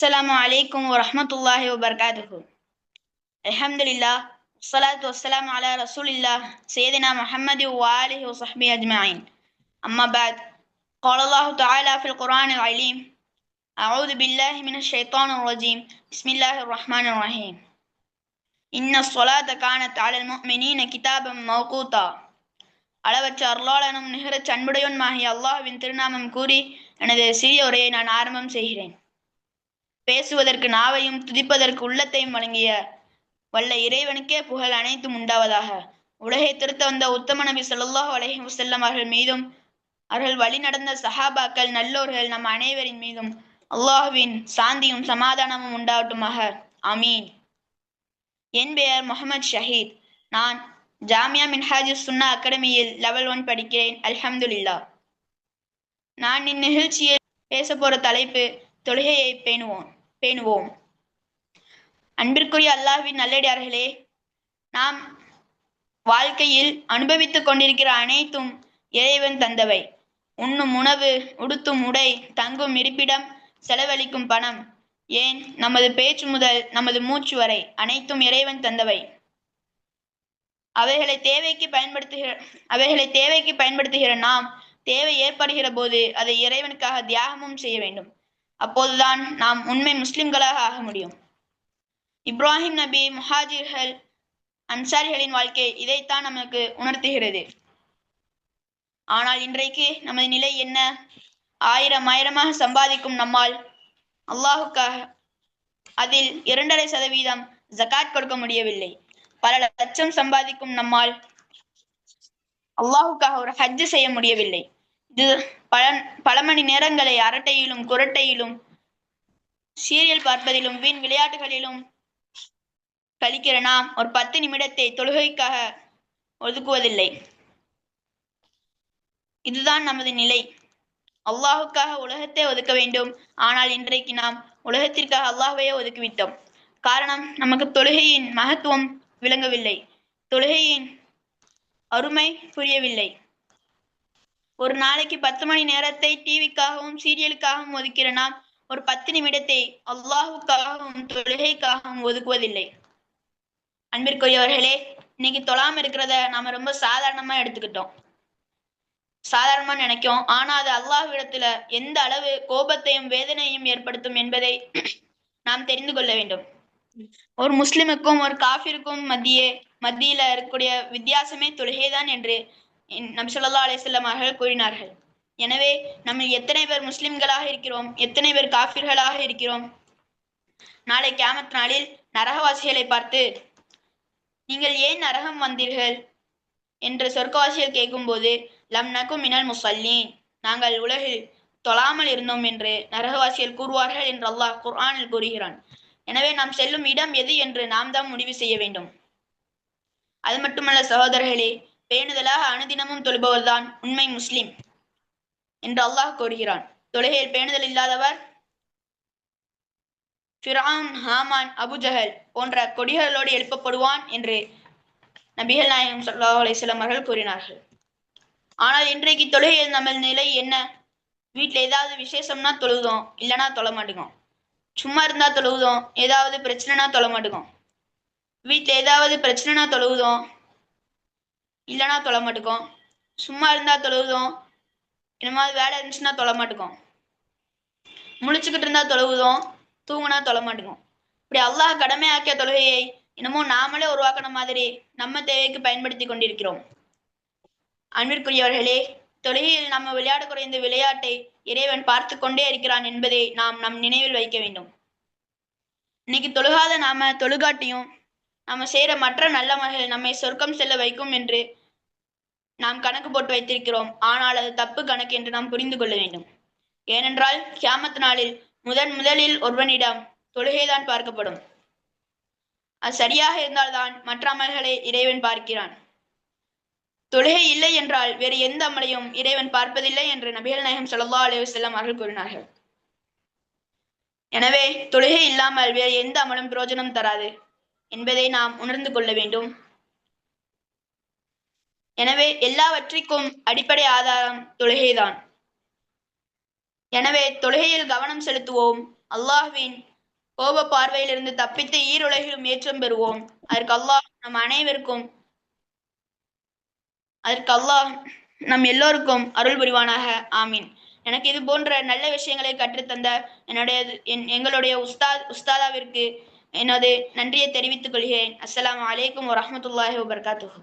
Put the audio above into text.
السلام عليكم ورحمة الله وبركاته. الحمد لله والصلاة والسلام على رسول الله سيدنا محمد وآله وصحبه أجمعين. أما بعد، قال الله تعالى في القرآن العليم: أعوذ بالله من الشيطان الرجيم. بسم الله الرحمن الرحيم. إن الصلاة كانت على المؤمنين كتابا موقوتا. அளவற்ற அருளாளனும் நிகரச் அன்புடையவனுமாகிய அல்லாஹ்வின் திருநாமம் கூறி எனது சிறிய உரையை நான் ஆரம்பம் செய்கிறேன். பேசுவதற்கு நாவையும் துதிப்பதற்கு உள்ளத்தையும் வழங்கிய வல்ல இறைவனுக்கே புகழ் அனைத்தும் உண்டாவதாக. உலகை திருத்த வந்த உத்தம நபி ஸல்லல்லாஹு அலைஹி வஸல்லம் அவர்கள் மீதும் அவர்கள் வழி நடந்த சஹாபாக்கள் நல்லோர்கள் நம் அனைவரின் மீதும் அல்லாஹ்வின் சாந்தியும் சமாதானமும் உண்டாவட்டுமாக. ஆமீன். என் பெயர் முகமது ஷஹீத். நான் ஜாமியா மின்ஹாஜுஸ் சுன்னா அகாடமியில் லெவல் 1 படிக்கிறேன். அல்ஹம்துலில்லாஹ். நான் இந்நிகழ்ச்சியில் பேச போற தலைப்பு தொழுகையை பேணுவோம். அன்பிற்குரிய அல்லாஹ்வின் நல்லடியார்களே, நாம் வாழ்க்கையில் அனுபவித்துக் கொண்டிருக்கிற அனைத்தும் இறைவன் தந்தவை. உண்ணும் உணவு, உடுத்தும் உடை, தங்கும் இருப்பிடம், செலவழிக்கும் பணம், ஏன் நமது பேச்சு முதல் நமது மூச்சு வரை அனைத்தும் இறைவன் தந்தவை. அவைகளை தேவைக்கு பயன்படுத்துகிற நாம் தேவை ஏற்படுகிற போது அதை இறைவனுக்காக தியாகமும் செய்ய வேண்டும். அப்போதுதான் நாம் உண்மை முஸ்லிம்களாக ஆக முடியும். இப்ராஹிம் நபி, முஹாஜிர்கள், அன்சாரிகளின் வாழ்க்கை இதைத்தான் நமக்கு உணர்த்துகிறது. ஆனால் இன்றைக்கு நமது நிலை என்ன? ஆயிரமாக சம்பாதிக்கும் நம்மால் அல்லாஹுக்காக அதில் 2.5% ஜகாத் கொடுக்க முடியவில்லை. பல லட்சம் சம்பாதிக்கும் நம்மால் அல்லாஹுக்காக ஒரு ஹஜ் செய்ய முடியவில்லை. இது பல மணி நேரங்களை அரட்டையிலும் குரட்டையிலும் சீரியல் பார்ப்பதிலும் வீண் விளையாட்டுகளிலும் கழிக்கிற நாம் ஒரு 10 நிமிடத்தை தொழுகைக்காக ஒதுக்குவதில்லை. இதுதான் நமது நிலை. அல்லாஹுக்காக உலகத்தை ஒதுக்க வேண்டும். ஆனால் இன்றைக்கு நாம் உலகத்திற்காக அல்லாஹ்வையே ஒதுக்கிவிட்டோம். காரணம், நமக்கு தொழுகையின் மகத்துவம் விளங்கவில்லை, தொழுகையின் அருமை புரியவில்லை. ஒரு நாளைக்கு 10 மணி நேரத்தை டிவிக்காகவும் சீரியலுக்காகவும் ஒதுக்கிற நாம் ஒரு 10 நிமிடத்தை அல்லாஹுக்காகவும் தொழுகைக்காகவும் ஒதுக்குவதில்லை. அன்பிற்குரியவர்களே, இன்னைக்கு தொழாம இருக்கிறத நாம ரொம்ப சாதாரணமா எடுத்துக்கிட்டோம், சாதாரணமா நினைக்கும். ஆனா அது அல்லாஹ்விடத்துல எந்த அளவு கோபத்தையும் வேதனையும் ஏற்படுத்தும் என்பதை நாம் தெரிந்து கொள்ள வேண்டும். ஒரு முஸ்லிமுக்கும் ஒரு காஃபிருக்கும் மத்தியில இருக்கக்கூடிய வித்தியாசமே தொழுகைதான் என்று நபி ஸல்லல்லாஹு அலைஹி வஸல்லம் அவர்கள் கூறினார்கள். எனவே நம்ம எத்தனை பேர் முஸ்லிம்களாக இருக்கிறோம், எத்தனை பேர் காஃபிர்களாக இருக்கிறோம்? நாளை கியாமத் நாளில் நரகவாசிகளை பார்த்து, நீங்கள் ஏன் நரகம் வந்தீர்கள் என்று சொர்க்கவாசிகள் கேட்கும்போது, லம் நகு மினல் முஸல்லீன், நாங்கள் உலகில் தொழாமல் இருந்தோம் என்று நரகவாசிகள் கூறுவார்கள் என்று அல்லாஹ் குர்ஆனில் கூறுகிறான். எனவே நாம் செல்லும் இடம் எது என்று நாம் தான் முடிவு செய்ய வேண்டும். அது மட்டுமல்ல சகோதரர்களே, பேணுதலாக அனுதினமும் தொழுபவர்தான் உண்மை முஸ்லிம் என்று அல்லாஹ் கூறுகிறான். தொழுகையில் பேணுதல் இல்லாதவர் ஃபிரௌன், ஹாமான், அபுஜஹல் போன்ற கொடிகளோடு எழுப்பப்படுவான் என்று நபிகள் நாயகம் ஸல்லல்லாஹு அலைஹி வஸல்லம் அவர்கள் கூறினார்கள். ஆனால் இன்றைக்கு தொழுகையில் நம்ம நிலை என்ன? வீட்டில் ஏதாவது விசேஷம்னா தொழுதோம், இல்லைன்னா தொழ மாட்டோம். சும்மா இருந்தா தொழுவுதோம், ஏதாவது பிரச்சனைனா தொழ மாட்டோம். வீட்டில் ஏதாவது பிரச்சனைனா தொழுவுதோம், இல்லைன்னா தொழ மாட்டோம். சும்மா இருந்தா தொழுவுதோம், என்னமாவது வேலை இருந்துச்சுன்னா தொழ மாட்டோம். முழிச்சுக்கிட்டு இருந்தா தொழுவுதோம், தூங்குனா தொழ மாட்டோம். இப்படி அல்லாஹ் கடமையாக்கிய தொழுகையை என்னமோ நாமளே உருவாக்கின மாதிரி நம்ம தேவைக்கு பயன்படுத்தி கொண்டிருக்கிறோம். அன்பிற்குரியவர்களே, தொழுகையில் நம்ம விளையாடக்கூடிய இந்த விளையாட்டை இறைவன் பார்த்து கொண்டே இருக்கிறான் என்பதை நாம் நம் நினைவில் வைக்க வேண்டும். இன்னைக்கு தொழுகாத நாம தொழுகாட்டியும் நாம செய்யற மற்ற நல்லவர்கள் நம்மை சொர்க்கம் செல்ல வைக்கும் என்று நாம் கணக்கு போட்டு வைத்திருக்கிறோம். ஆனால் அது தப்பு கணக்கு என்று நாம் புரிந்து கொள்ள வேண்டும். ஏனென்றால் கியாமத் நாளில் முதலில் ஒருவனிடம் தொழுகைதான் பார்க்கப்படும். அது சரியாக இருந்தால்தான் மற்ற அமல்களை இறைவன் பார்க்கிறான். தொழுகை இல்லை என்றால் வேறு எந்த அமலையும் இறைவன் பார்ப்பதில்லை என்று நபிகள் நாயகம் ஸல்லல்லாஹு அலைஹி வஸல்லம் அவர்கள் கூறினார்கள். எனவே தொழுகை இல்லாமல் வேறு எந்த அமலும் பிரயோஜனம் தராது என்பதை நாம் உணர்ந்து கொள்ள வேண்டும். எனவே எல்லாவற்றிற்கும் அடிப்படை ஆதாரம் தொழுகைதான். எனவே தொழுகையில் கவனம் செலுத்துவோம். அல்லாஹ்வின் கோப பார்வையிலிருந்து தப்பித்து ஈருலகிலும் ஏற்றம் பெறுவோம். அதற்கு அல்லாஹ் நம் எல்லோருக்கும் அருள் புரிவானாக. ஆமீன். எனக்கு இது போன்ற நல்ல விஷயங்களை கற்றுத்தந்த எங்களுடைய உஸ்தாதாவிற்கு எனது நன்றியை தெரிவித்துக் கொள்கிறேன். அஸ்ஸலாமு அலைக்கும் வரஹ்மத்துல்லாஹி வபரகாத்துஹு.